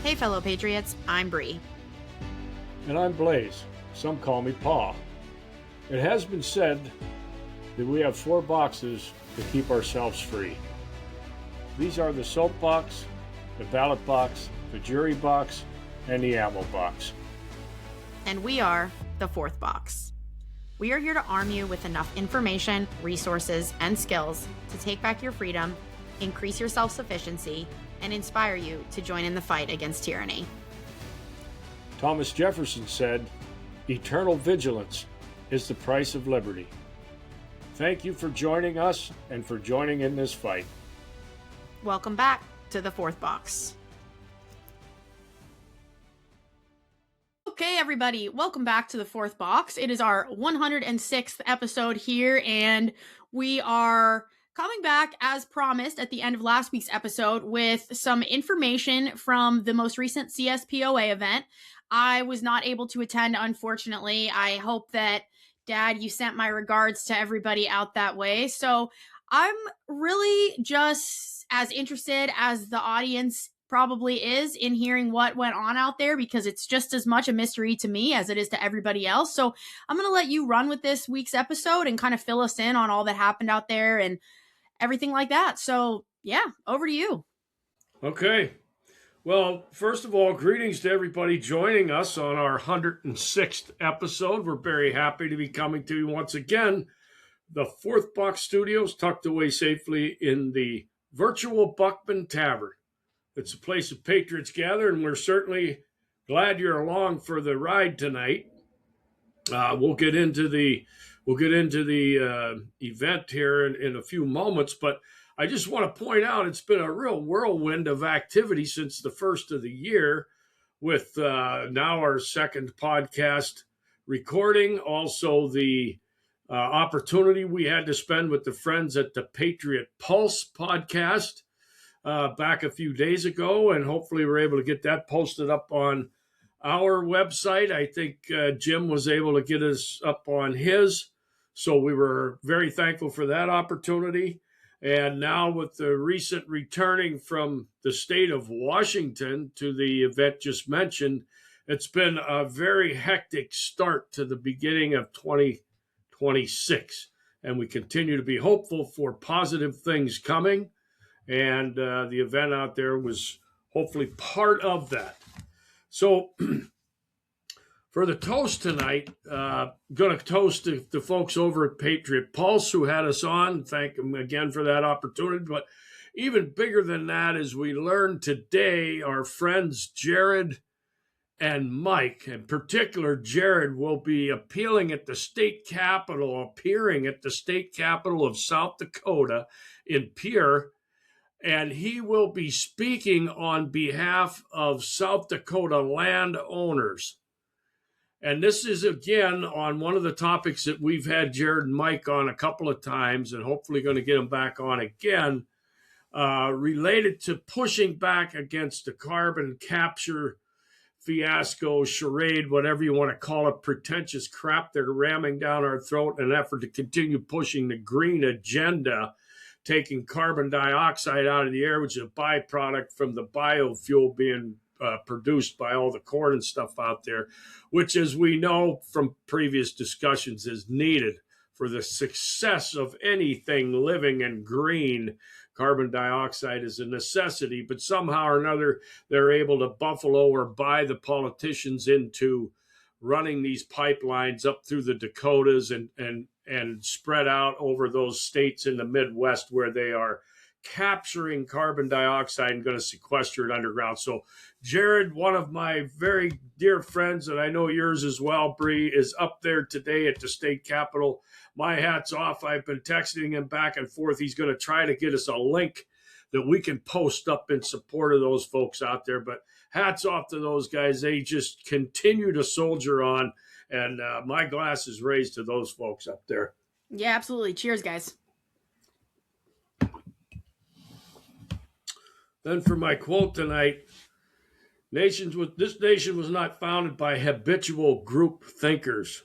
Hey, fellow patriots, I'm Bree. And I'm Blaze. Some call me Pa. It has been said that we have 4 boxes to keep ourselves free. These are the soapbox, the ballot box, the jury box, and the ammo box. And we are the 4th box. We are here to arm you with enough information, resources, and skills to take back your freedom, increase your self-sufficiency, and inspire you to join in the fight against tyranny. Thomas Jefferson said, "Eternal vigilance is the price of liberty." Thank you for joining us and for joining in this fight. Welcome back to the 4th box. Okay, everybody, welcome back to the 4th box. It is our 106th episode here, and we are coming back as promised at the end of last week's episode with some information from the most recent CSPOA event. I was not able to attend, unfortunately. I hope that, Dad, you sent my regards to everybody out that way. So I'm really just as interested as the audience probably is in hearing what went on out there, because it's just as much a mystery to me as it is to everybody else. So I'm going to let you run with this week's episode and kind of fill us in on all that happened out there and everything like that. So yeah, over to you. Okay. Well, first of all, greetings to everybody joining us on our 106th episode. We're very happy to be coming to you once again. The 4th Box Studios, tucked away safely in the virtual Buckman Tavern. It's a place of patriots gather, and we're certainly glad you're along for the ride tonight. We'll get into the event here in a few moments, but I just want to point out it's been a real whirlwind of activity since the first of the year, with now our 2nd podcast recording. Also, the opportunity we had to spend with the friends at the Patriot Pulse podcast back a few days ago, and hopefully we're able to get that posted up on our website. I think Jim was able to get us up on his, so we were very thankful for that opportunity. And now with the recent returning from the state of Washington to the event just mentioned, it's been a very hectic start to the beginning of 2026. And we continue to be hopeful for positive things coming. And the event out there was hopefully part of that. So for the toast tonight, going to toast the folks over at Patriot Pulse who had us on. Thank them again for that opportunity. But even bigger than that, as we learned today, our friends Jared and Mike, in particular Jared, will be appearing at the state capitol of South Dakota in Pierre. And he will be speaking on behalf of South Dakota landowners. And this is, again, on one of the topics that we've had Jared and Mike on a couple of times, and hopefully going to get them back on again, related to pushing back against the carbon capture fiasco, charade, whatever you want to call it, pretentious crap they're ramming down our throat in an effort to continue pushing the green agenda, taking carbon dioxide out of the air, which is a byproduct from the biofuel being produced by all the corn and stuff out there, which, as we know from previous discussions, is needed for the success of anything living and green. Carbon dioxide is a necessity, but somehow or another, they're able to buffalo or buy the politicians into running these pipelines up through the Dakotas and spread out over those states in the Midwest where they are capturing carbon dioxide and going to sequester it underground. So Jared, one of my very dear friends, and I know yours as well, Bree, is up there today at the state capitol. My hat's off. I've been texting him back and forth. He's going to try to get us a link that we can post up in support of those folks out there. But hats off to those guys. They just continue to soldier on. And my glass is raised to those folks up there. Yeah, absolutely. Cheers, guys. Then for my quote tonight, this nation was not founded by habitual group thinkers,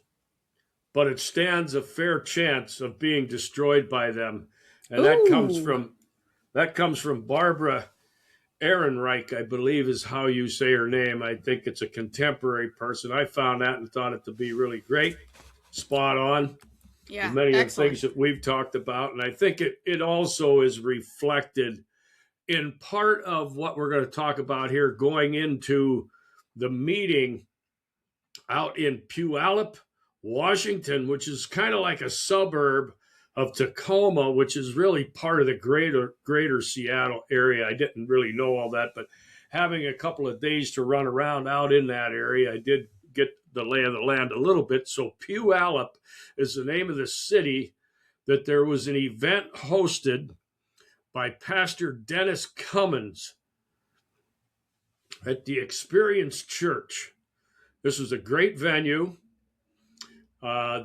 but it stands a fair chance of being destroyed by them. And that comes from Barbara Ehrenreich, I believe is how you say her name. I think it's a contemporary person. I found that and thought it to be really great, spot on with Yeah, many of the excellent. things that we've talked about. And I think it also is reflected in part of what we're going to talk about here going into the meeting out in Puyallup, Washington, which is kind of like a suburb of Tacoma, which is really part of the greater Seattle area. I didn't really know all that, but having a couple of days to run around out in that area, I did get the lay of the land a little bit. So Puyallup is the name of the city that there was an event hosted by Pastor Dennis Cummins at the Experience Church. This was a great venue.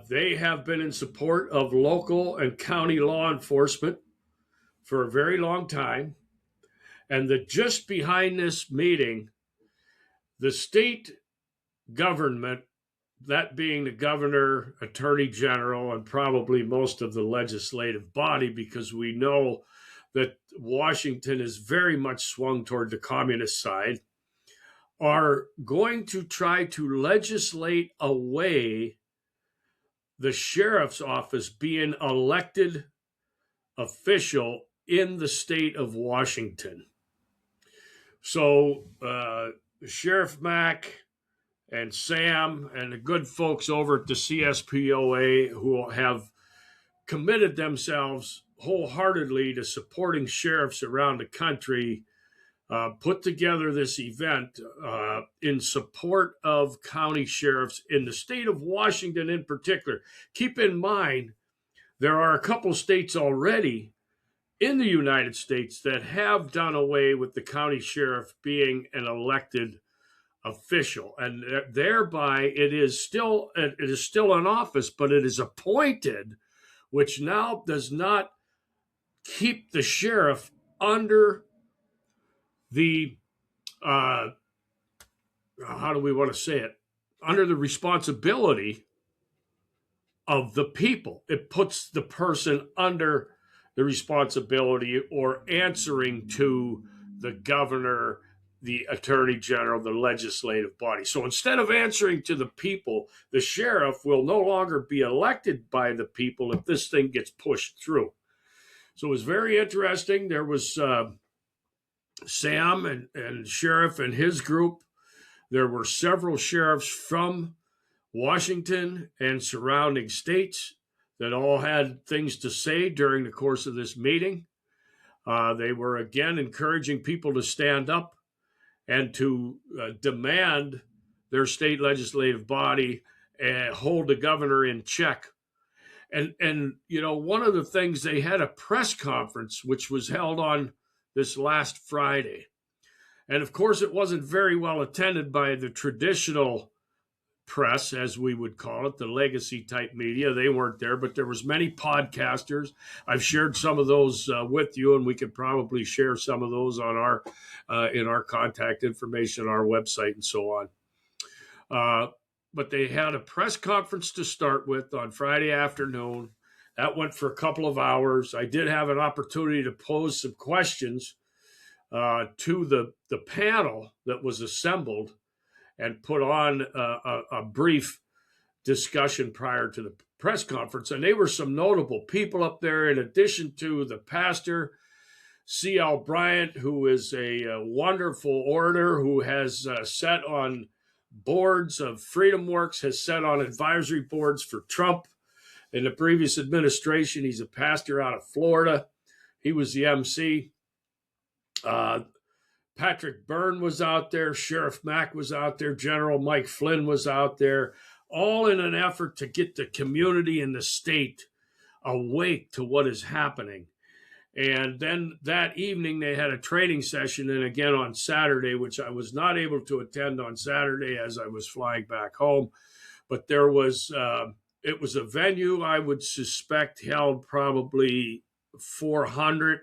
They have been in support of local and county law enforcement for a very long time. And just behind this meeting, the state government, that being the governor, attorney general, and probably most of the legislative body, because we know that Washington is very much swung toward the communist side, are going to try to legislate away the sheriff's office being elected official in the state of Washington. So Sheriff Mack and Sam and the good folks over at the CSPOA, who have committed themselves wholeheartedly to supporting sheriffs around the country, put together this event in support of county sheriffs in the state of Washington in particular. Keep in mind, there are a couple states already in the United States that have done away with the county sheriff being an elected official, and thereby it is still in office, but it is appointed, which now does not keep the sheriff under the how do we want to say it, under the responsibility of the people. It puts the person under the responsibility or answering to the governor, the attorney general, the legislative body. So instead of answering to the people, the sheriff will no longer be elected by the people if this thing gets pushed through. So it was very interesting. There was Sam and Sheriff and his group. There were several sheriffs from Washington and surrounding states that all had things to say during the course of this meeting. They were again encouraging people to stand up and to demand their state legislative body hold the governor in check. And you know, one of the things, they had a press conference which was held on this last Friday. And of course, it wasn't very well attended by the traditional press, as we would call it, the legacy type media. They weren't there, but there was many podcasters. I've shared some of those with you, and we could probably share some of those on our in our contact information, our website, and so on. But they had a press conference to start with on Friday afternoon. That went for a couple of hours. I did have an opportunity to pose some questions to the panel that was assembled and put on a brief discussion prior to the press conference. And they were some notable people up there, in addition to the pastor, C.L. Bryant, who is a wonderful orator, who has sat on boards of Freedom Works, has sat on advisory boards for Trump in the previous administration. He's a pastor out of Florida. He was the MC. Patrick Byrne was out there. Sheriff Mack was out there. General Mike Flynn was out there, all in an effort to get the community and the state awake to what is happening. And then that evening, they had a training session, and again on Saturday, which I was not able to attend on Saturday as I was flying back home. But there was, it was a venue I would suspect held probably 400,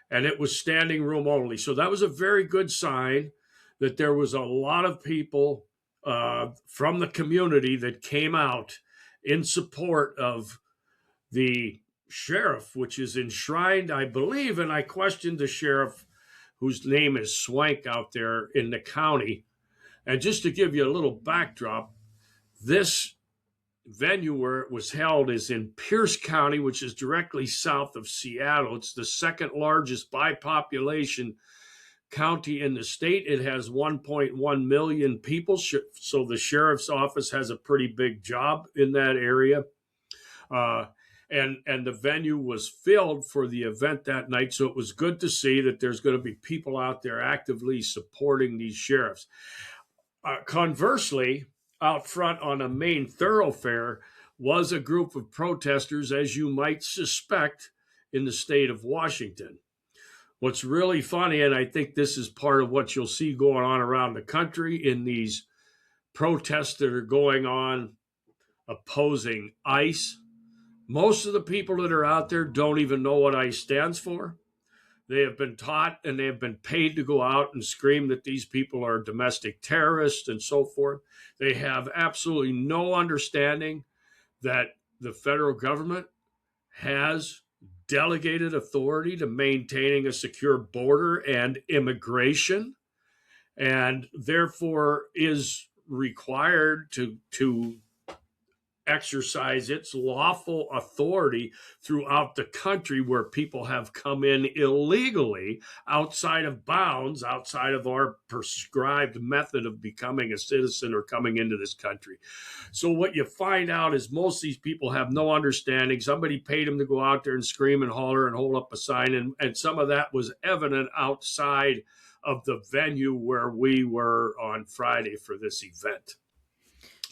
and it was standing room only. So that was a very good sign that there was a lot of people from the community that came out in support of the sheriff, which is enshrined, I believe, and I questioned the sheriff whose name is Swank out there in the county. And just to give you a little backdrop, this venue where it was held is in Pierce County, which is directly south of Seattle. It's the second largest by population county in the state. It has 1.1 million people, so the sheriff's office has a pretty big job in that area. And the venue was filled for the event that night, so it was good to see that there's going to be people out there actively supporting these sheriffs. Conversely, out front on a main thoroughfare was a group of protesters, as you might suspect, in the state of Washington. What's really funny, and I think this is part of what you'll see going on around the country in these protests that are going on opposing ICE, most of the people that are out there don't even know what ICE stands for. They have been taught and they have been paid to go out and scream that these people are domestic terrorists and so forth. They have absolutely no understanding that the federal government has delegated authority to maintaining a secure border and immigration, and therefore is required to exercise its lawful authority throughout the country where people have come in illegally, outside of bounds, outside of our prescribed method of becoming a citizen or coming into this country. So what you find out is most of these people have no understanding. Somebody paid them to go out there and scream and holler and hold up a sign, and some of that was evident outside of the venue where we were on Friday for this event.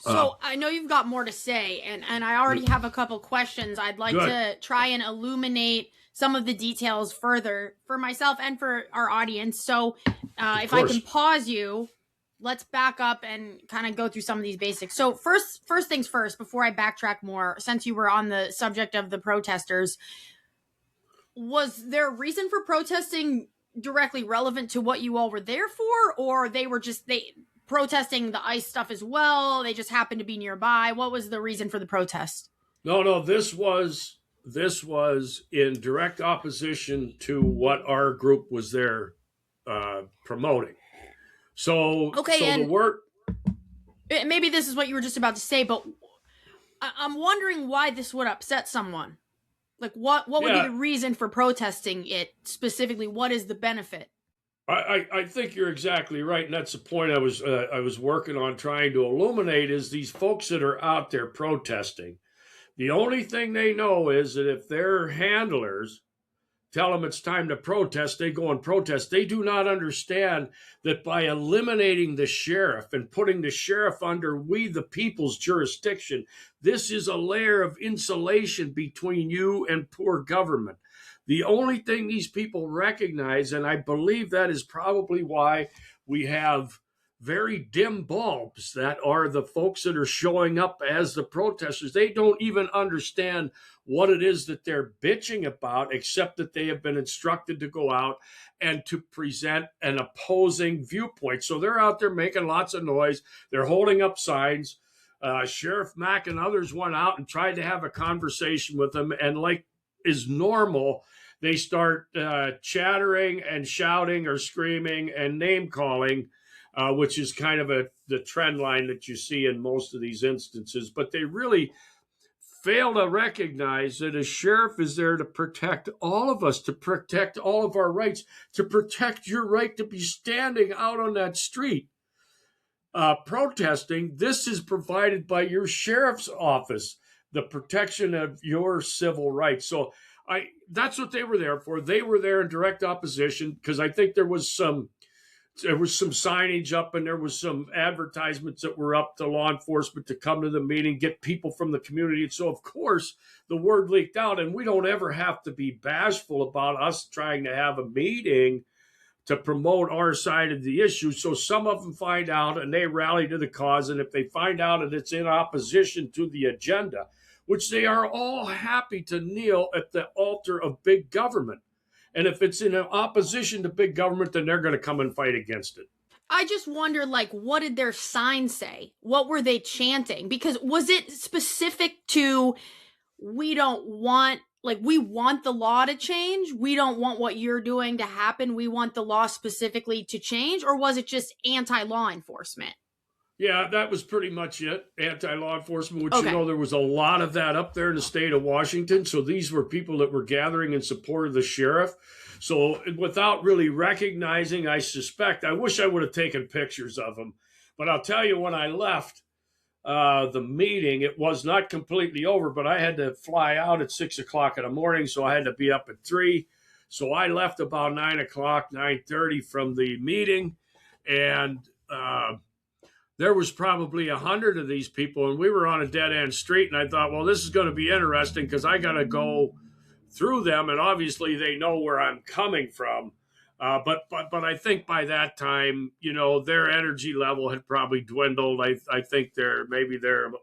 So I know you've got more to say, and I already have a couple questions. I'd like to try and illuminate some of the details further for myself and for our audience. So if I can pause you, let's back up and kind of go through some of these basics. So first things first, before I backtrack more, since you were on the subject of the protesters, was there a reason for protesting directly relevant to what you all were there for, or they were just protesting the ICE stuff as well? They just happened to be nearby. What was the reason for the protest? No, this was in direct opposition to what our group was there promoting. So the word, maybe this is what you were just about to say, but I'm wondering why this would upset someone. Like, what would be the reason for protesting it specifically? What is the benefit? I think you're exactly right, and that's the point I was working on trying to illuminate. Is these folks that are out there protesting, the only thing they know is that if their handlers tell them it's time to protest, they go and protest. They do not understand that by eliminating the sheriff and putting the sheriff under we the people's jurisdiction, this is a layer of insulation between you and poor government. The only thing these people recognize, and I believe that is probably why we have very dim bulbs that are the folks that are showing up as the protesters. They don't even understand what it is that they're bitching about, except that they have been instructed to go out and to present an opposing viewpoint. So they're out there making lots of noise. They're holding up signs. Sheriff Mack and others went out and tried to have a conversation with them, and like is normal, they start chattering and shouting or screaming and name calling, which is kind of the trend line that you see in most of these instances. But they really fail to recognize that a sheriff is there to protect all of us, to protect all of our rights, to protect your right to be standing out on that street protesting. This is provided by your sheriff's office, the protection of your civil rights. So that's what they were there for. They were there in direct opposition because I think there was some signage up and there was some advertisements that were up to law enforcement to come to the meeting, get people from the community. And so, of course, the word leaked out, and we don't ever have to be bashful about us trying to have a meeting to promote our side of the issue. So some of them find out and they rally to the cause. And if they find out that it's in opposition to the agenda, which they are all happy to kneel at the altar of big government. And if it's in opposition to big government, then they're going to come and fight against it. I just wonder, what did their sign say? What were they chanting? Because was it specific to, we don't want like, we want the law to change. We don't want what you're doing to happen. We want the law specifically to change. Or was it just anti-law enforcement? Yeah, that was pretty much it. Anti-law enforcement, which, Okay. there was a lot of that up there in the state of Washington. So these were people that were gathering in support of the sheriff. So without really recognizing, I suspect, I wish I would have taken pictures of them. But I'll tell you, when I left the meeting, it was not completely over, but I had to fly out at 6 o'clock in the morning. So I had to be up at 3. So I left about 9 o'clock, 9:30 from the meeting. And there was probably 100 of these people, and we were on a dead end street. And I thought, well, this is going to be interesting because I got to go through them, and obviously they know where I'm coming from. But I think by that time, their energy level had probably dwindled. I think their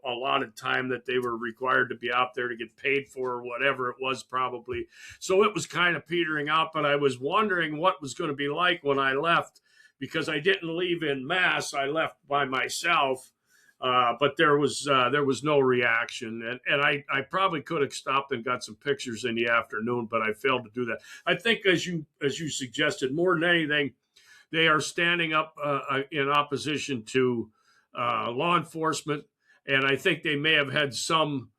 allotted time that they were required to be out there to get paid for, or whatever it was, probably. So it was kind of petering out. But I was wondering what was going to be like when I left, because I didn't leave in mass. I left by myself, but there was no reaction, and I probably could have stopped and got some pictures in the afternoon, but I failed to do that. I think, as you suggested, more than anything, they are standing up in opposition to law enforcement, and I think they may have had some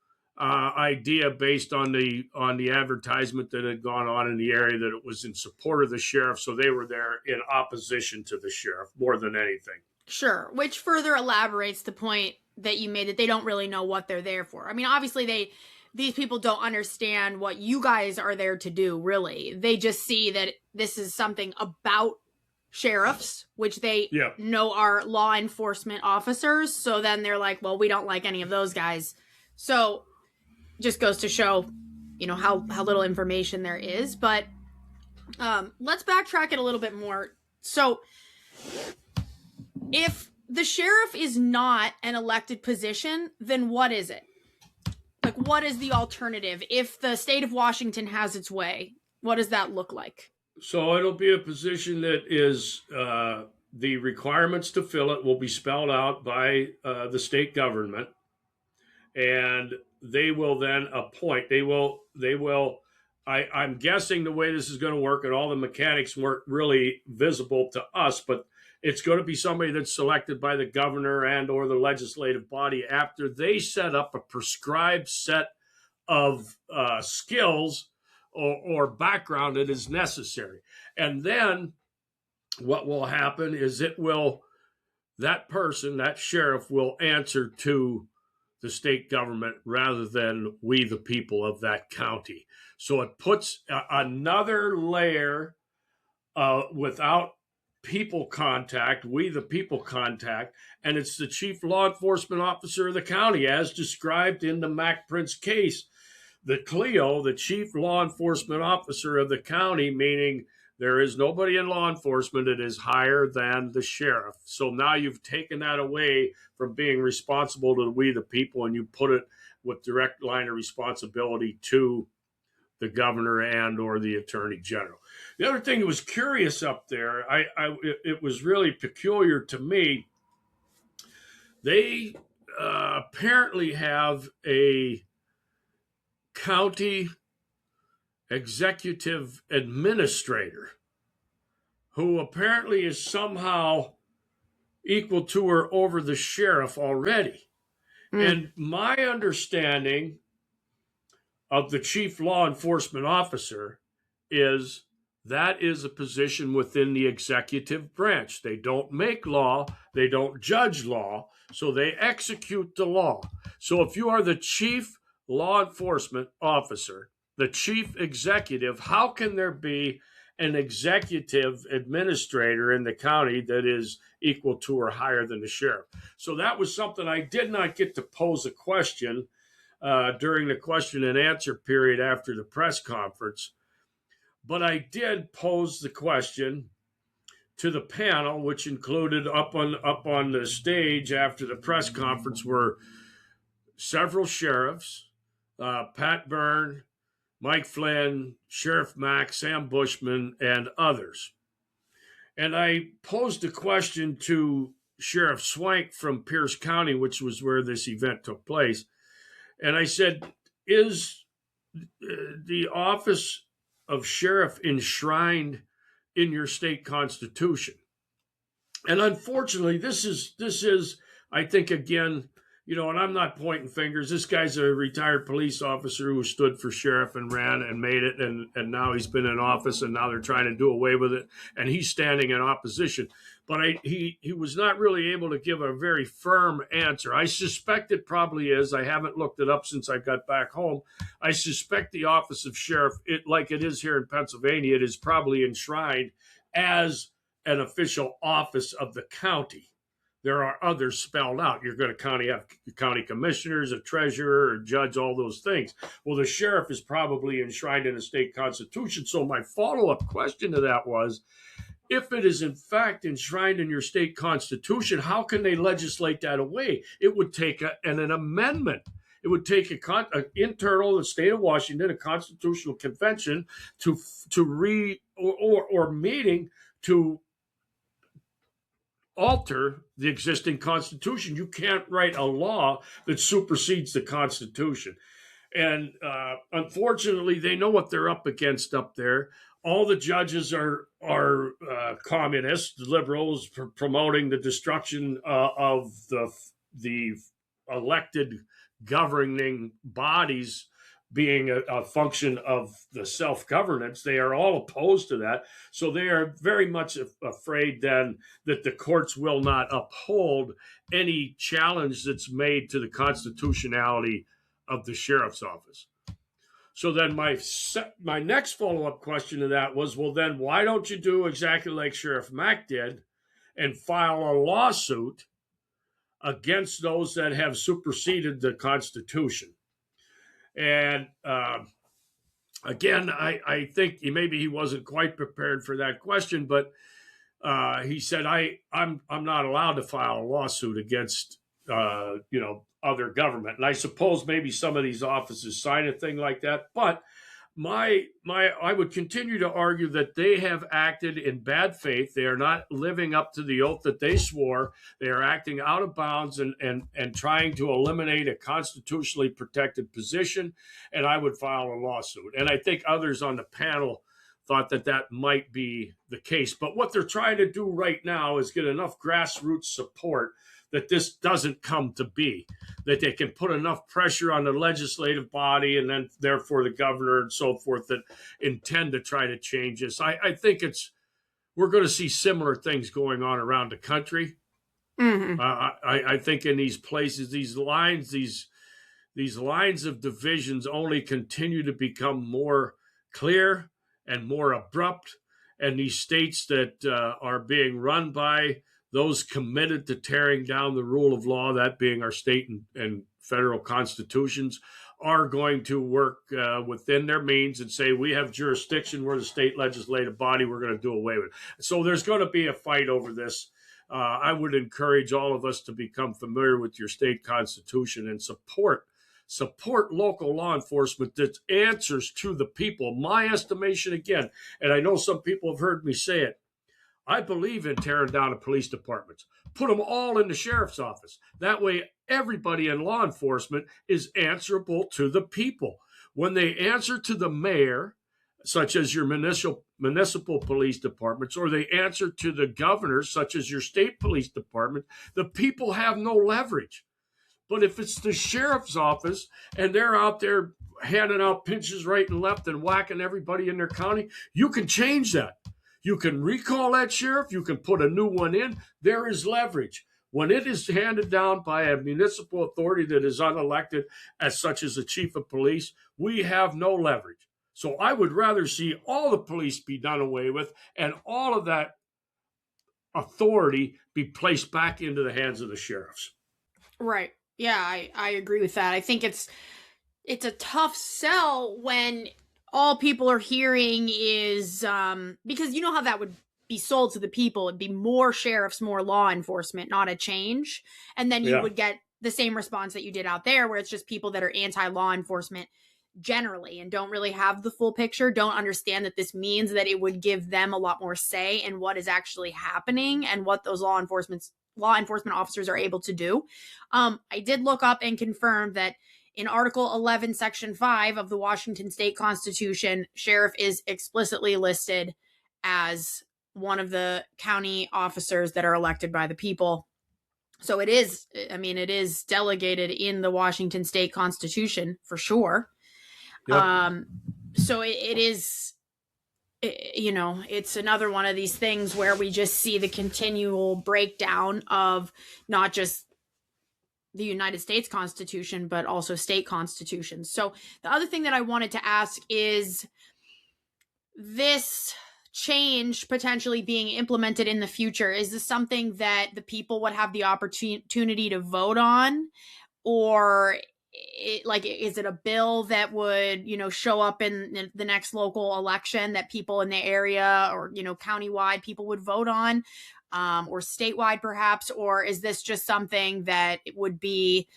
idea based on the advertisement that had gone on in the area that it was in support of the sheriff, so they were there in opposition to the sheriff more than anything. Sure, which further elaborates the point that you made, that they don't really know what they're there for. I mean, obviously these people don't understand what you guys are there to do, really. They just see that this is something about sheriffs, which they know are law enforcement officers. So then they're like, well, we don't like any of those guys. So just goes to show, how little information there is. But let's backtrack it a little bit more. So if the sheriff is not an elected position, then what is it? Like, what is the alternative? If the state of Washington has its way, what does that look like? So it'll be a position that is, the requirements to fill it will be spelled out by the state government, and they will then appoint. I'm guessing the way this is going to work, and all the mechanics weren't really visible to us, but it's going to be somebody that's selected by the governor and or the legislative body after they set up a prescribed set of skills or background that is necessary. And then what will happen is that person, that sheriff, will answer to the state government rather than we, the people of that county. So it puts another layer without people contact, we the people contact, and it's the chief law enforcement officer of the county, as described in the Mack Prince case. The CLEO, the chief law enforcement officer of the county, meaning there is nobody in law enforcement that is higher than the sheriff. So now you've taken that away from being responsible to we the people, and you put it with direct line of responsibility to the governor and or the attorney general. The other thing that was curious up there, it was really peculiar to me. They apparently have a county executive administrator who apparently is somehow equal to or over the sheriff already. And my understanding of the chief law enforcement officer is that is a position within the executive branch. They don't make law, they don't judge law, so they execute the law. So if you are the chief law enforcement officer, the chief executive, how can there be an executive administrator in the county that is equal to or higher than the sheriff? So that was something I did not get to pose a question during the question and answer period after the press conference. But I did pose the question to the panel, which included up on the stage after the press conference were several sheriffs, Pat Byrne, Mike Flynn, Sheriff Mack, Sam Bushman, and others. And I posed a question to Sheriff Swank from Pierce County, which was where this event took place. And I said, is the office of sheriff enshrined in your state constitution. And unfortunately, this is, I think, again, and I'm not pointing fingers. This guy's a retired police officer who stood for sheriff and ran and made it, and now he's been in office, and now they're trying to do away with it, and he's standing in opposition. But he was not really able to give a very firm answer. I suspect it probably is. I haven't looked it up since I got back home. I suspect the office of sheriff, like it is here in Pennsylvania, it is probably enshrined as an official office of the county. There are others spelled out. You're going to have county commissioners, a treasurer, a judge, all those things. Well, the sheriff is probably enshrined in a state constitution. So my follow-up question to that was, if it is in fact enshrined in your state constitution, how can they legislate that away? It would take an amendment. It would take an internal, the state of Washington, a constitutional convention or meeting to alter the existing constitution. You can't write a law that supersedes the constitution. And unfortunately, they know what they're up against up there. All the judges are communists, liberals, promoting the destruction of the elected governing bodies being a function of the self-governance. They are all opposed to that. So they are very much afraid then that the courts will not uphold any challenge that's made to the constitutionality of the sheriff's office. So then my next follow-up question to that was, well, then why don't you do exactly like Sheriff Mack did and file a lawsuit against those that have superseded the Constitution? And again, I think maybe he wasn't quite prepared for that question, but he said, I'm not allowed to file a lawsuit against other government. And I suppose maybe some of these offices sign a thing like that. But I would continue to argue that they have acted in bad faith. They are not living up to the oath that they swore. They are acting out of bounds and trying to eliminate a constitutionally protected position. And I would file a lawsuit. And I think others on the panel thought that might be the case. But what they're trying to do right now is get enough grassroots support that this doesn't come to be, that they can put enough pressure on the legislative body and then therefore the governor and so forth that intend to try to change this. I think we're going to see similar things going on around the country. Mm-hmm. I think in these places, these lines of divisions only continue to become more clear and more abrupt. And these states that are being run by those committed to tearing down the rule of law, that being our state and federal constitutions, are going to work within their means and say, we have jurisdiction, we're the state legislative body, we're going to do away with it. So there's going to be a fight over this. I would encourage all of us to become familiar with your state constitution and support local law enforcement that answers to the people. My estimation, again, and I know some people have heard me say it, I believe in tearing down the police departments. Put them all in the sheriff's office. That way, everybody in law enforcement is answerable to the people. When they answer to the mayor, such as your municipal police departments, or they answer to the governor, such as your state police department, the people have no leverage. But if it's the sheriff's office and they're out there handing out pinches right and left and whacking everybody in their county, you can change that. You can recall that sheriff. You can put a new one in. There is leverage. When it is handed down by a municipal authority that is unelected, as such as the chief of police, we have no leverage. So I would rather see all the police be done away with and all of that authority be placed back into the hands of the sheriffs. Right. Yeah, I agree with that. I think it's a tough sell when all people are hearing is because you know how that would be sold to the people. It'd be more sheriffs, more law enforcement, not a change. And then you would get the same response that you did out there, where it's just people that are anti-law enforcement generally and don't really have the full picture, don't understand that this means that it would give them a lot more say in what is actually happening and what those law enforcement officers are able to do. I did look up and confirm that In Article 11, Section 5 of the Washington State Constitution, sheriff is explicitly listed as one of the county officers that are elected by the people. So it is delegated in the Washington State Constitution for sure. Yep. So it is, it's another one of these things where we just see the continual breakdown of not just the United States Constitution, but also state constitutions. So the other thing that I wanted to ask is this change potentially being implemented in the future. Is this something that the people would have the opportunity to vote on? Or is it a bill that would, show up in the next local election that people in the area or, countywide people would vote on, or statewide perhaps? Or is this just something that would be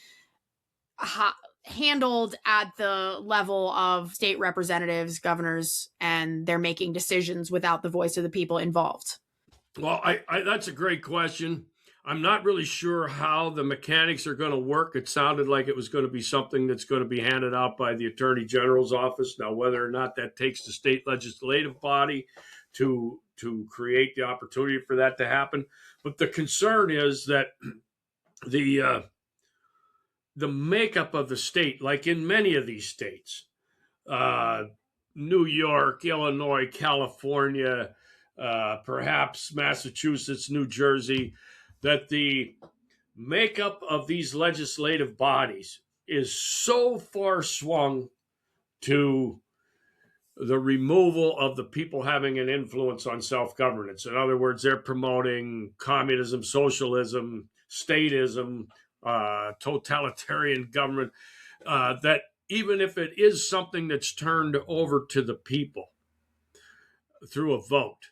handled at the level of state representatives, governors, and they're making decisions without the voice of the people involved? Well, that's a great question. I'm not really sure how the mechanics are going to work. It sounded like it was going to be something that's going to be handed out by the Attorney General's office. Now, whether or not that takes the state legislative body to create the opportunity for that to happen. But the concern is that the makeup of the state, like in many of these states, New York, Illinois, California, perhaps Massachusetts, New Jersey, that the makeup of these legislative bodies is so far swung to the removal of the people having an influence on self-governance. In other words, they're promoting communism, socialism, statism, totalitarian government, that even if it is something that's turned over to the people through a vote,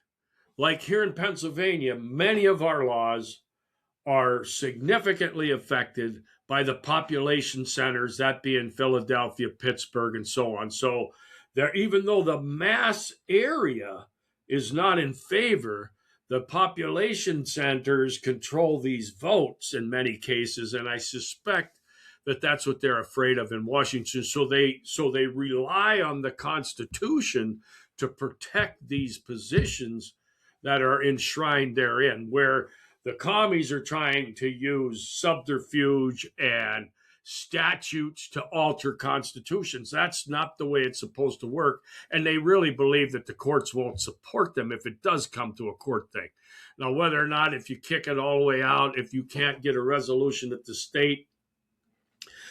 like here in Pennsylvania, many of our laws are significantly affected by the population centers, that being Philadelphia, Pittsburgh, and so on. So there, even though the mass area is not in favor, the population centers control these votes in many cases, and I suspect that that's what they're afraid of in Washington. So they rely on the Constitution to protect these positions that are enshrined therein, where the commies are trying to use subterfuge and statutes to alter constitutions. That's not the way it's supposed to work. And they really believe that the courts won't support them if it does come to a court thing. Now, whether or not, if you kick it all the way out, if you can't get a resolution at the state,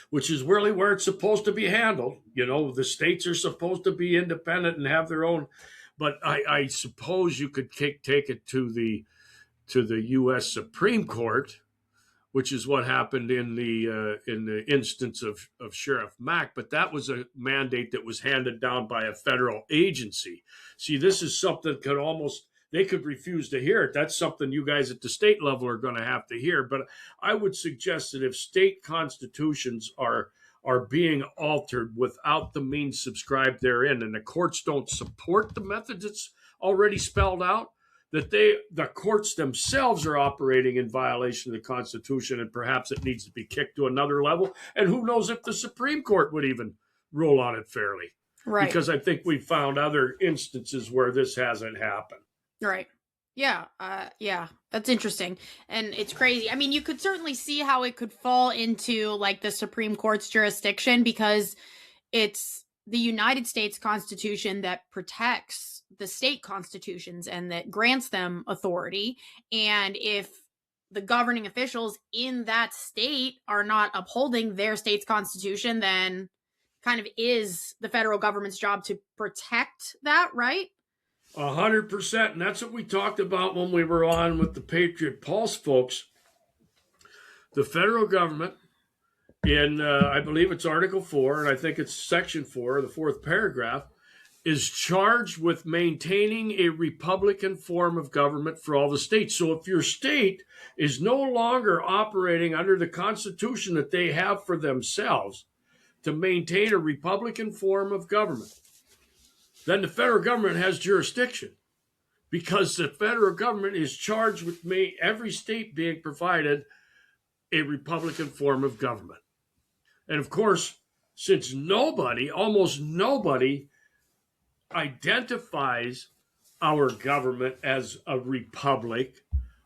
which is really where it's supposed to be handled, the states are supposed to be independent and have their own. But I suppose you could take it to the U.S. Supreme Court, which is what happened in the instance of Sheriff Mack. But that was a mandate that was handed down by a federal agency. See, this is something they could refuse to hear it. That's something you guys at the state level are going to have to hear. But I would suggest that if state constitutions are being altered without the means subscribed therein, and the courts don't support the method that's already spelled out, that the courts themselves are operating in violation of the Constitution, and perhaps it needs to be kicked to another level. And who knows if the Supreme Court would even rule on it fairly. Right. Because I think we've found other instances where this hasn't happened. Right. Yeah. That's interesting. And it's crazy. I mean, you could certainly see how it could fall into like the Supreme Court's jurisdiction, because it's the United States Constitution that protects the state constitutions and that grants them authority. And if the governing officials in that state are not upholding their state's constitution, then kind of is the federal government's job to protect that, right? 100%. And that's what we talked about when we were on with the Patriot Pulse folks. The federal government, in I believe it's Article 4, and I think it's Section 4, the fourth paragraph, is charged with maintaining a Republican form of government for all the states. So if your state is no longer operating under the Constitution that they have for themselves to maintain a Republican form of government, then the federal government has jurisdiction, because the federal government is charged with every state being provided a Republican form of government. And of course, since almost nobody, identifies our government as a republic.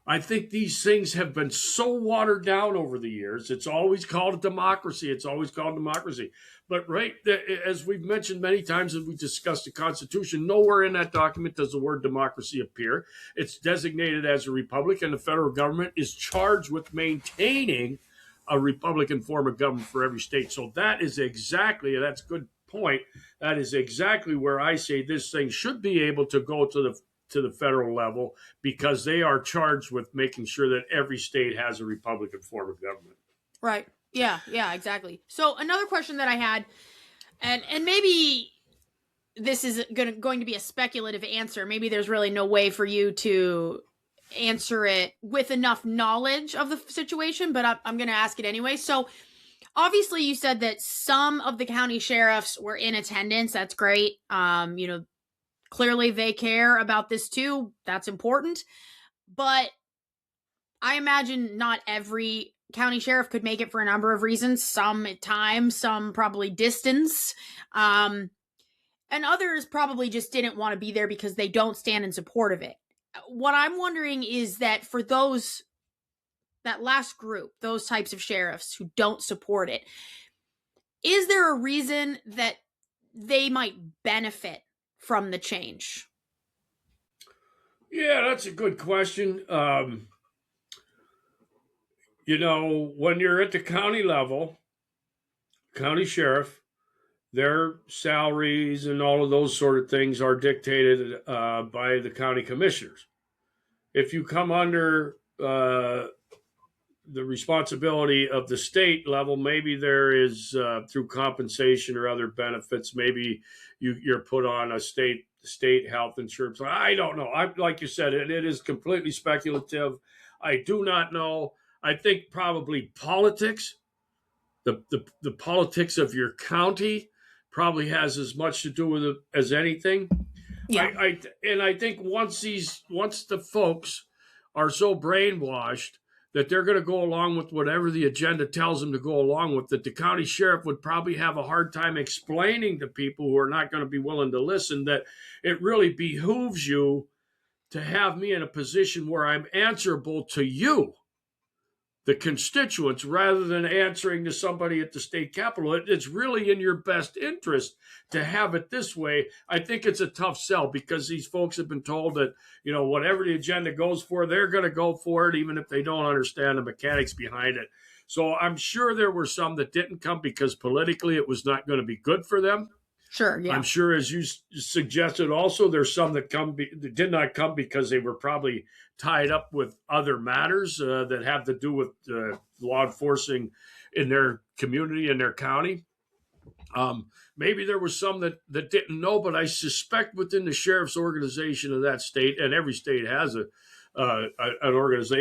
I think these things have been so watered down over the years. It's always called a democracy. It's always called democracy. But right, as we've mentioned many times as we discussed the Constitution, nowhere in that document does the word democracy appear. It's designated as a republic, and the federal government is charged with maintaining a Republican form of government for every state. So that's a good point. That is exactly where I say this thing should be able to go to the federal level, because they are charged with making sure that every state has a Republican form of government. Right. Yeah, exactly. So another question that I had, and maybe this is going to be a speculative answer. Maybe there's really no way for you to answer it with enough knowledge of the situation, but I'm going to ask it anyway. So obviously you said that some of the county sheriffs were in attendance. That's great. Clearly they care about this too. That's important. But I imagine not every county sheriff could make it for a number of reasons. Some time, some probably distance. And others probably just didn't want to be there because they don't stand in support of it. What I'm wondering is that for that last group, those types of sheriffs who don't support it, is there a reason that they might benefit from the change? Yeah, that's a good question. When you're at the county level, county sheriff, their salaries and all of those sort of things are dictated by the county commissioners. If you come under the responsibility of the state level, maybe there is through compensation or other benefits, maybe you're put on a state health insurance. I don't know. Like you said, it is completely speculative. I do not know. I think probably politics, the politics of your county, probably has as much to do with it as anything. Yeah. I think once the folks are so brainwashed that they're going to go along with whatever the agenda tells them to go along with, that the county sheriff would probably have a hard time explaining to people who are not going to be willing to listen that it really behooves you to have me in a position where I'm answerable to you, the constituents, rather than answering to somebody at the state capitol. It's really in your best interest to have it this way. I think it's a tough sell because these folks have been told that, whatever the agenda goes for, they're going to go for it, even if they don't understand the mechanics behind it. So I'm sure there were some that didn't come because politically it was not going to be good for them. Sure, yeah. I'm sure, as you suggested, also there's some that did not come because they were probably tied up with other matters that have to do with law enforcing in their community, in their county. Maybe there was some that didn't know, but I suspect within the sheriff's organization of that state, and every state has an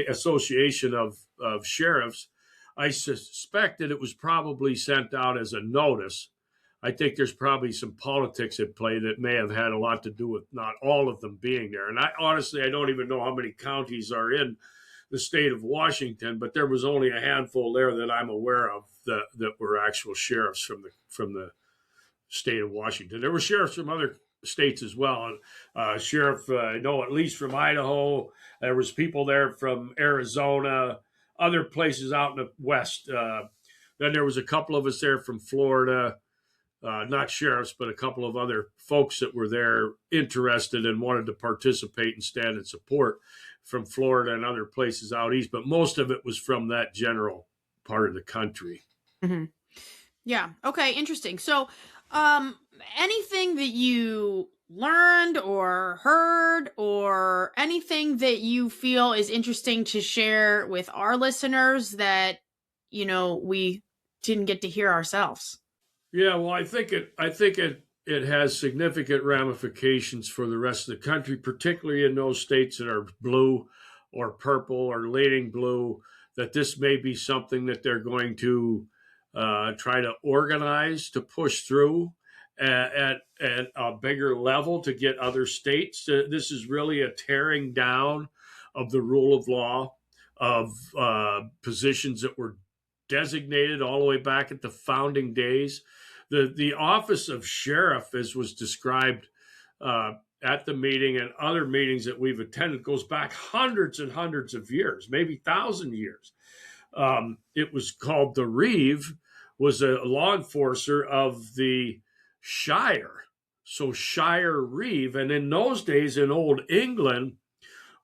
association of sheriffs, I suspect that it was probably sent out as a notice. I think there's probably some politics at play that may have had a lot to do with not all of them being there. And I don't even know how many counties are in the state of Washington, but there was only a handful there that I'm aware of that were actual sheriffs from the state of Washington. There were sheriffs from other states as well. Sheriff, I know at least from Idaho. There was people there from Arizona, other places out in the West. Then there was a couple of us there from Florida. Not sheriffs, but a couple of other folks that were there interested and wanted to participate and stand in support from Florida and other places out east. But most of it was from that general part of the country. Mm-hmm. Yeah. Okay. Interesting. So, anything that you learned or heard or anything that you feel is interesting to share with our listeners that, we didn't get to hear ourselves? Yeah, well, I think it has significant ramifications for the rest of the country, particularly in those states that are blue or purple or leaning blue, that this may be something that they're going to try to organize to push through at a bigger level to get other states. This is really a tearing down of the rule of law, of positions that were designated all the way back at the founding days. The office of sheriff, as was described at the meeting and other meetings that we've attended, goes back hundreds and hundreds of years, maybe 1,000 years. It was called the Reeve, was a law enforcer of the Shire. So Shire Reeve, and in those days in Old England,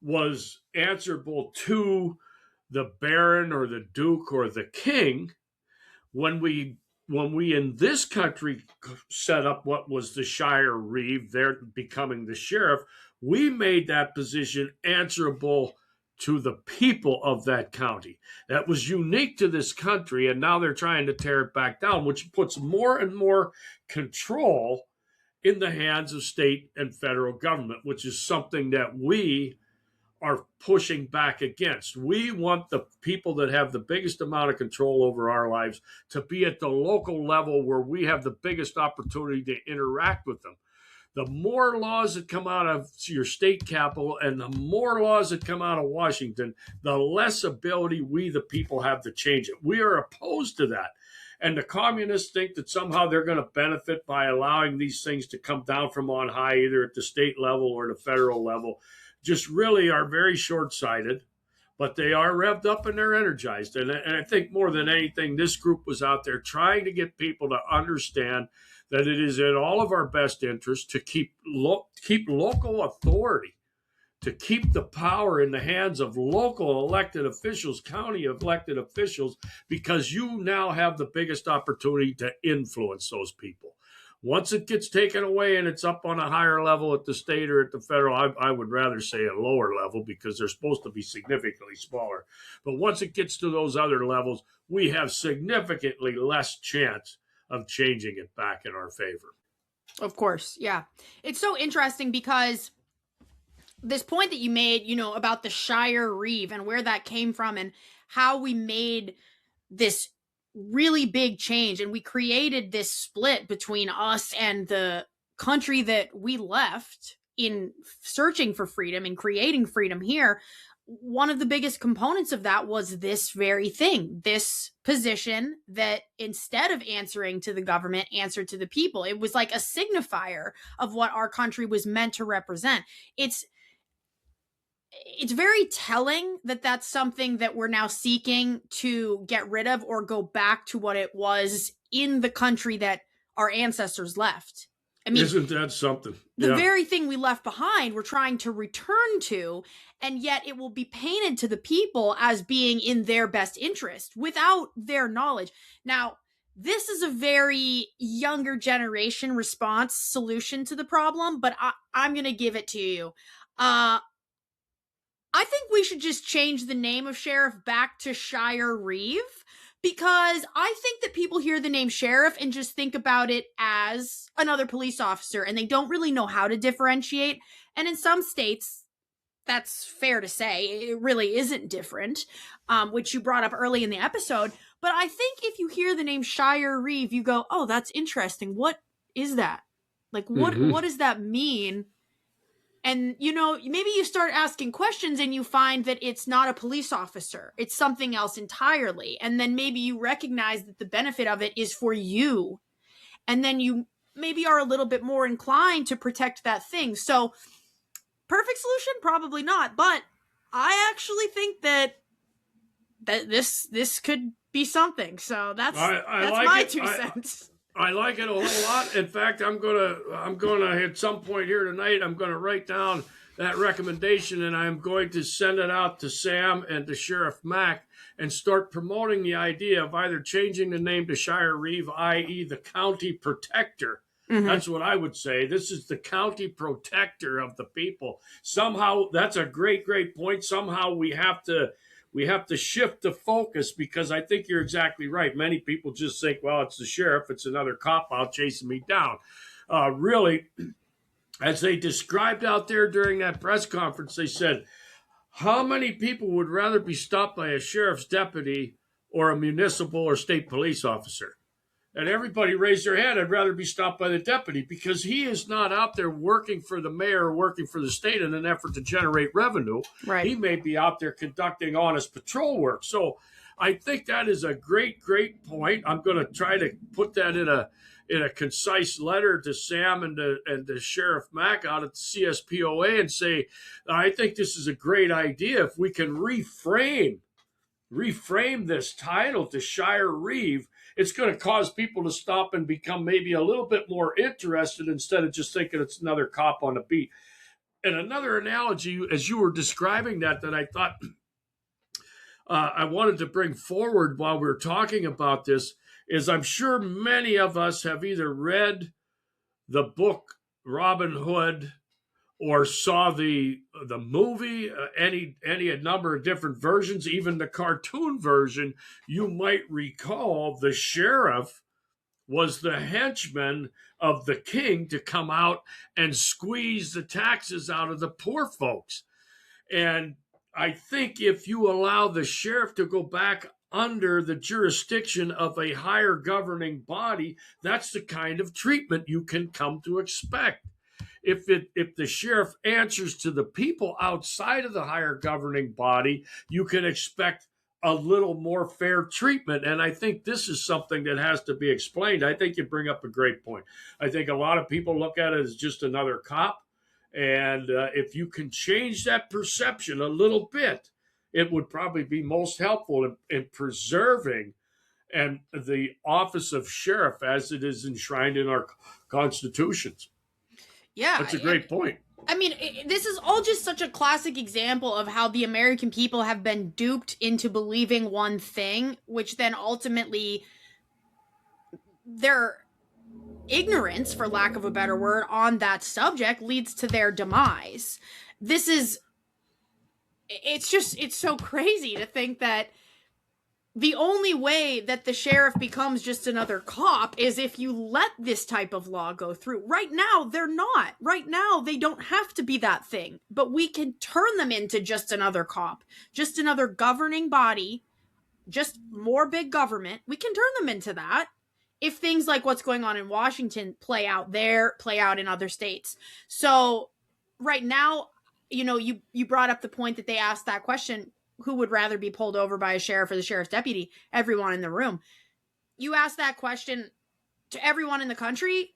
was answerable to the Baron or the Duke or the King. When we in this country set up what was the Shire Reeve, they're becoming the sheriff, we made that position answerable to the people of that county. That was unique to this country, and now they're trying to tear it back down, which puts more and more control in the hands of state and federal government, which is something that we are pushing back against. We want the people that have the biggest amount of control over our lives to be at the local level where we have the biggest opportunity to interact with them. The more laws that come out of your state capital and the more laws that come out of Washington, the less ability we, the people, have to change it. We are opposed to that. And the communists think that somehow they're going to benefit by allowing these things to come down from on high, either at the state level or the federal level. Just really are very short-sighted, but they are revved up and they're energized. And I think more than anything, this group was out there trying to get people to understand that it is in all of our best interest to keep local authority, to keep the power in the hands of local elected officials, county elected officials, because you now have the biggest opportunity to influence those people. Once it gets taken away and it's up on a higher level at the state or at the federal, I would rather say a lower level because they're supposed to be significantly smaller. But once it gets to those other levels, we have significantly less chance of changing it back in our favor. Of course, yeah. It's so interesting because this point that you made, about the Shire Reeve and where that came from and how we made this really big change and we created this split between us and the country that we left in searching for freedom and creating freedom here. One of the biggest components of that was this very thing, this position that instead of answering to the government, answered to the people. It was like a signifier of what our country was meant to represent. It's very telling that that's something that we're now seeking to get rid of or go back to what it was in the country that our ancestors left. I mean, isn't that something? The very thing we left behind, we're trying to return to, and yet it will be painted to the people as being in their best interest without their knowledge. Now, this is a very younger generation response solution to the problem, but I'm going to give it to you. I think we should just change the name of sheriff back to Shire Reeve, because I think that people hear the name sheriff and just think about it as another police officer, and they don't really know how to differentiate. And in some states, that's fair to say, it really isn't different, which you brought up early in the episode. But I think if you hear the name Shire Reeve, you go, oh, that's interesting. What is that? Like, what does that mean? And, maybe you start asking questions and you find that it's not a police officer. It's something else entirely. And then maybe you recognize that the benefit of it is for you. And then you maybe are a little bit more inclined to protect that thing. So, perfect solution? Probably not. But I actually think that this could be something. So that's like my 2 cents. I like it a whole lot. In fact, I'm gonna at some point here tonight, I'm gonna write down that recommendation and I'm going to send it out to Sam and to Sheriff Mack and start promoting the idea of either changing the name to Shire Reeve, i.e. the county protector. Mm-hmm. That's what I would say. This is the county protector of the people. Somehow, that's a great point. Somehow we have to shift the focus, because I think you're exactly right. Many people just think, well, it's the sheriff. It's another cop out chasing me down. Really, as they described out there during that press conference, they said, how many people would rather be stopped by a sheriff's deputy or a municipal or state police officer? And everybody raised their hand. I'd rather be stopped by the deputy, because he is not out there working for the mayor or working for the state in an effort to generate revenue. Right. He may be out there conducting honest patrol work. So I think that is a great, great point. I'm going to try to put that in a concise letter to Sam and to Sheriff Mack out at the CSPOA and say, I think this is a great idea. If we can reframe this title to Shire Reeve, it's going to cause people to stop and become maybe a little bit more interested instead of just thinking it's another cop on the beat. And another analogy, as you were describing that I thought I wanted to bring forward while we were talking about this is I'm sure many of us have either read the book Robin Hood or saw the movie, any number of different versions, even the cartoon version. You might recall the sheriff was the henchman of the king to come out and squeeze the taxes out of the poor folks. And I think if you allow the sheriff to go back under the jurisdiction of a higher governing body, that's the kind of treatment you can come to expect. If the sheriff answers to the people outside of the higher governing body, you can expect a little more fair treatment. And I think this is something that has to be explained. I think you bring up a great point. I think a lot of people look at it as just another cop. And if you can change that perception a little bit, it would probably be most helpful in preserving and the office of sheriff as it is enshrined in our constitutions. Yeah. That's a great point. I mean, this is all just such a classic example of how the American people have been duped into believing one thing, which then ultimately their ignorance, for lack of a better word, on that subject leads to their demise. It's so crazy to think that the only way that the sheriff becomes just another cop is if you let this type of law go through. Right now, they're not. Right now, they don't have to be that thing. But we can turn them into just another cop, just another governing body, just more big government. We can turn them into that if things like what's going on in Washington play out there, play out in other states. So right now, you brought up the point that they asked that question, who would rather be pulled over by a sheriff or the sheriff's deputy? Everyone in the room. You ask that question to everyone in the country,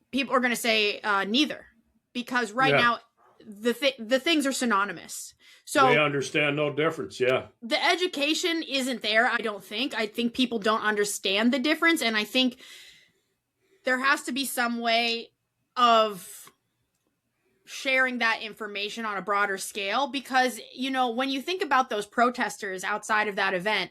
people are going to say neither, because now the things are synonymous. So they understand no difference. Yeah. The education isn't there. I don't think. I think people don't understand the difference. And I think there has to be some way of sharing that information on a broader scale, because, when you think about those protesters outside of that event,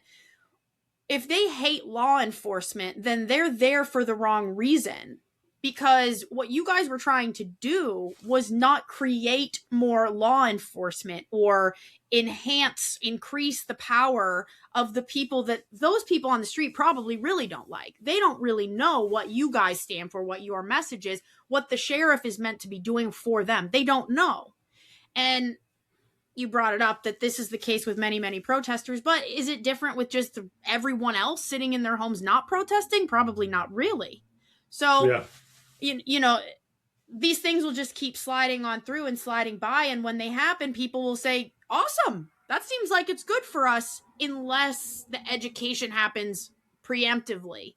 if they hate law enforcement, then they're there for the wrong reason. Because what you guys were trying to do was not create more law enforcement or increase the power of the people that those people on the street probably really don't like. They don't really know what you guys stand for, what your message is, what the sheriff is meant to be doing for them. They don't know. And you brought it up that this is the case with many, many protesters, but is it different with just everyone else sitting in their homes not protesting? Probably not really. So, yeah. These things will just keep sliding on through and sliding by. And when they happen, people will say, awesome, that seems like it's good for us, unless the education happens preemptively.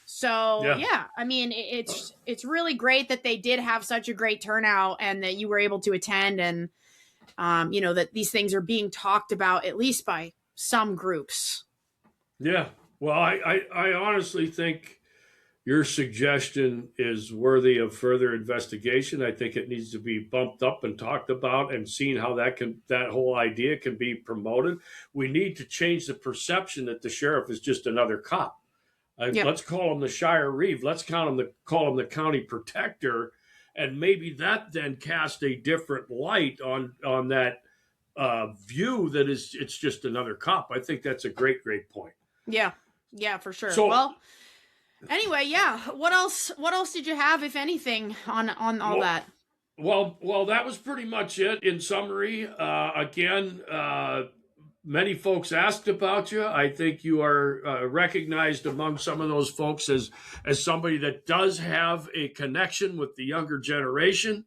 So, yeah, I mean, it's really great that they did have such a great turnout and that you were able to attend, and, that these things are being talked about, at least by some groups. Yeah. Well, I honestly think your suggestion is worthy of further investigation. I think it needs to be bumped up and talked about and seen how that whole idea can be promoted. We need to change the perception that the sheriff is just another cop. Let's call him the Shire Reeve. Let's call him the county protector, and maybe that then cast a different light on that view that it's just another cop. I think that's a great point. Yeah, for sure. So, anyway, yeah. What else did you have, if anything, on all that? Well, that was pretty much it. In summary, again, many folks asked about you. I think you are recognized among some of those folks as somebody that does have a connection with the younger generation,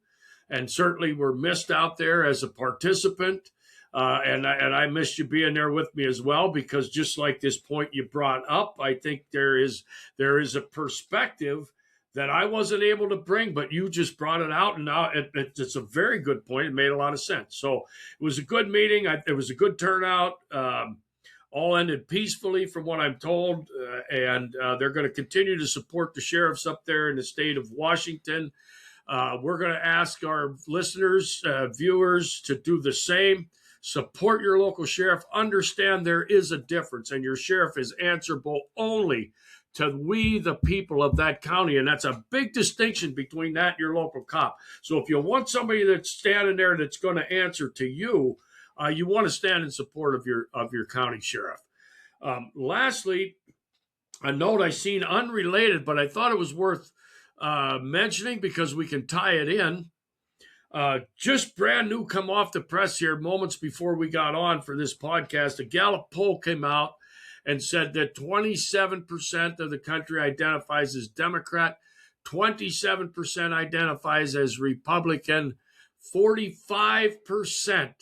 and certainly were missed out there as a participant. And I missed you being there with me as well, because just like this point you brought up, I think there is a perspective that I wasn't able to bring, but you just brought it out, and now it's a very good point. It made a lot of sense. So it was a good meeting. It was a good turnout. All ended peacefully, from what I'm told, and they're going to continue to support the sheriffs up there in the state of Washington. We're going to ask our listeners, viewers, to do the same. Support your local sheriff. Understand there is a difference, and your sheriff is answerable only to we, the people of that county. And that's a big distinction between that and your local cop. So if you want somebody that's standing there that's going to answer to you, you want to stand in support of your county sheriff. Lastly, a note I seen unrelated, but I thought it was worth mentioning because we can tie it in. Just brand new, come off the press here moments before we got on for this podcast. A Gallup poll came out and said that 27% of the country identifies as Democrat, 27% identifies as Republican, 45%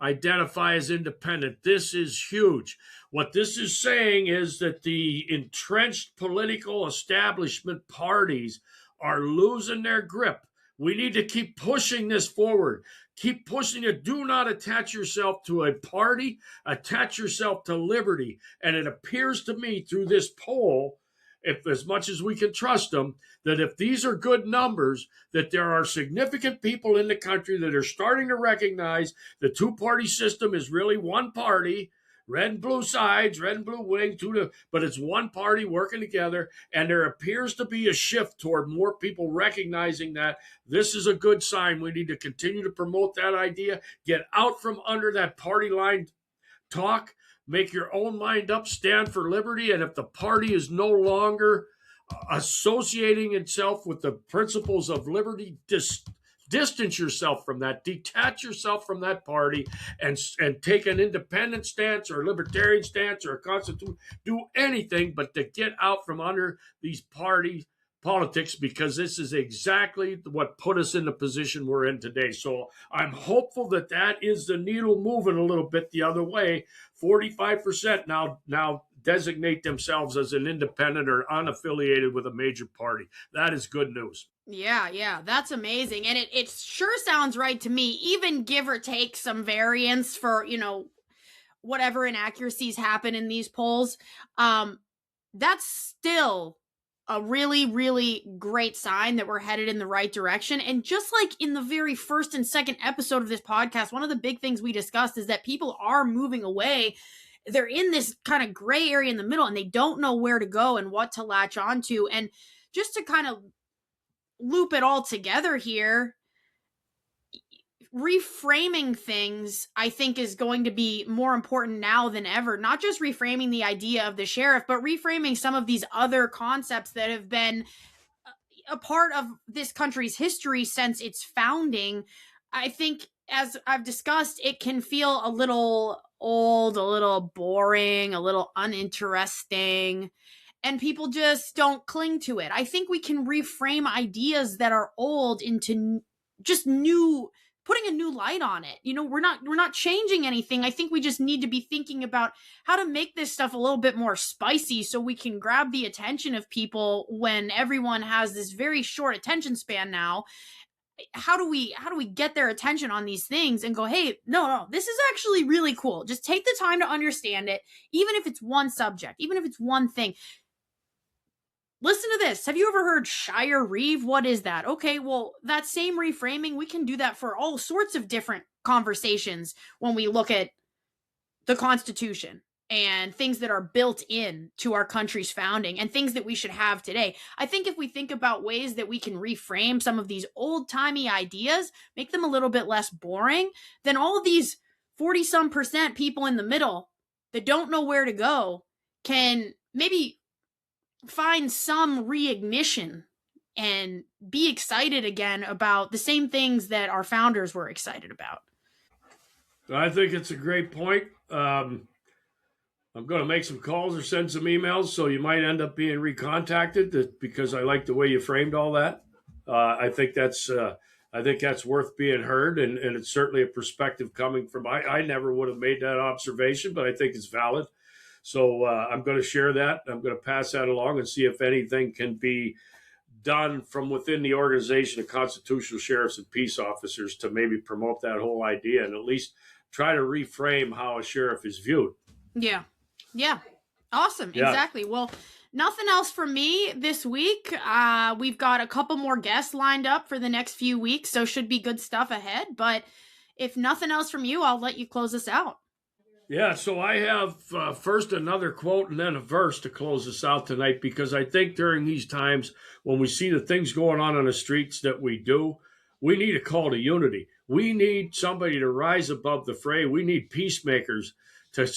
identify as independent. This is huge. What this is saying is that the entrenched political establishment parties are losing their grip. We need to keep pushing this forward. Keep pushing it. Do not attach yourself to a party. Attach yourself to liberty. And it appears to me through this poll, if as much as we can trust them, that if these are good numbers, that there are significant people in the country that are starting to recognize the two-party system is really one party, red and blue sides, red and blue wing, but it's one party working together. And there appears to be a shift toward more people recognizing that this is a good sign. We need to continue to promote that idea, get out from under that party line talk, make your own mind up, stand for liberty. And if the party is no longer associating itself with the principles of liberty, distance yourself from that, detach yourself from that party, and take an independent stance or a libertarian stance or a constitution. Do anything but to get out from under these party politics, because this is exactly what put us in the position we're in today. So I'm hopeful that that is the needle moving a little bit the other way. 45% now designate themselves as an independent or unaffiliated with a major party. That is good news. Yeah, that's amazing. And it sure sounds right to me, even give or take some variance for, whatever inaccuracies happen in these polls. That's still a really, really great sign that we're headed in the right direction. And just like in the very first and second episode of this podcast, one of the big things we discussed is that people are moving away. They're in this kind of gray area in the middle, and they don't know where to go and what to latch onto. And just to kind of loop it all together here, reframing things, I think, is going to be more important now than ever. Not just reframing the idea of the sheriff, but reframing some of these other concepts that have been a part of this country's history since its founding. I think, as I've discussed, it can feel a little old, a little boring, a little uninteresting, and people just don't cling to it. I think we can reframe ideas that are old into just new, putting a new light on it. We're not changing anything. I think we just need to be thinking about how to make this stuff a little bit more spicy so we can grab the attention of people when everyone has this very short attention span now. How do we get their attention on these things and go, hey, no, this is actually really cool. Just take the time to understand it, even if it's one subject, even if it's one thing. Listen to this. Have you ever heard Shire Reeve? What is that? Okay, well, that same reframing, we can do that for all sorts of different conversations when we look at the Constitution and things that are built in to our country's founding and things that we should have today. I think if we think about ways that we can reframe some of these old-timey ideas, make them a little bit less boring, then all of these 40-some% people in the middle that don't know where to go can maybe find some reignition and be excited again about the same things that our founders were excited about. I think it's a great point. I'm going to make some calls or send some emails, so you might end up being recontacted because I like the way you framed all that. I think that's I think that's worth being heard, and it's certainly a perspective coming from. I never would have made that observation, but I think it's valid. So I'm going to share that. I'm going to pass that along and see if anything can be done from within the organization of constitutional sheriffs and peace officers to maybe promote that whole idea and at least try to reframe how a sheriff is viewed. Yeah. Awesome. Yeah. Exactly. Well, nothing else from me this week. We've got a couple more guests lined up for the next few weeks, so should be good stuff ahead. But if nothing else from you, I'll let you close us out. Yeah, so I have first another quote and then a verse to close us out tonight, because I think during these times when we see the things going on the streets that we do, we need a call to unity. We need somebody to rise above the fray. We need peacemakers to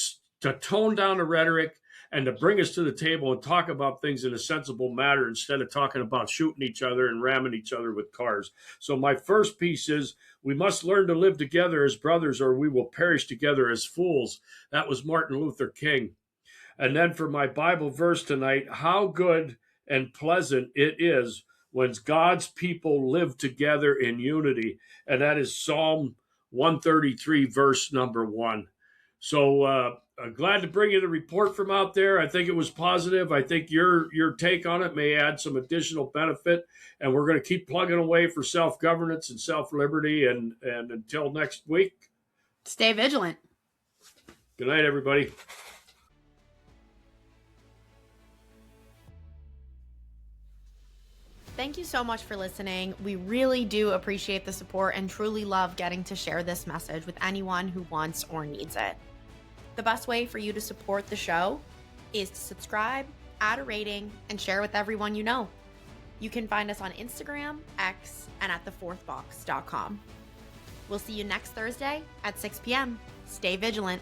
tone down the rhetoric and to bring us to the table and talk about things in a sensible manner instead of talking about shooting each other and ramming each other with cars. So my first piece is, we must learn to live together as brothers or we will perish together as fools. That was Martin Luther King. And then for my Bible verse tonight, how good and pleasant it is when God's people live together in unity. And that is Psalm 133, verse number 1. So I'm glad to bring you the report from out there. I think it was positive. I think your take on it may add some additional benefit, and we're going to keep plugging away for self-governance and self-liberty. And until next week, stay vigilant. Good night, everybody. Thank you so much for listening. We really do appreciate the support and truly love getting to share this message with anyone who wants or needs it. The best way for you to support the show is to subscribe, add a rating, and share with everyone you know. You can find us on Instagram, X, and at thefourthbox.com. We'll see you next Thursday at 6 p.m. Stay vigilant.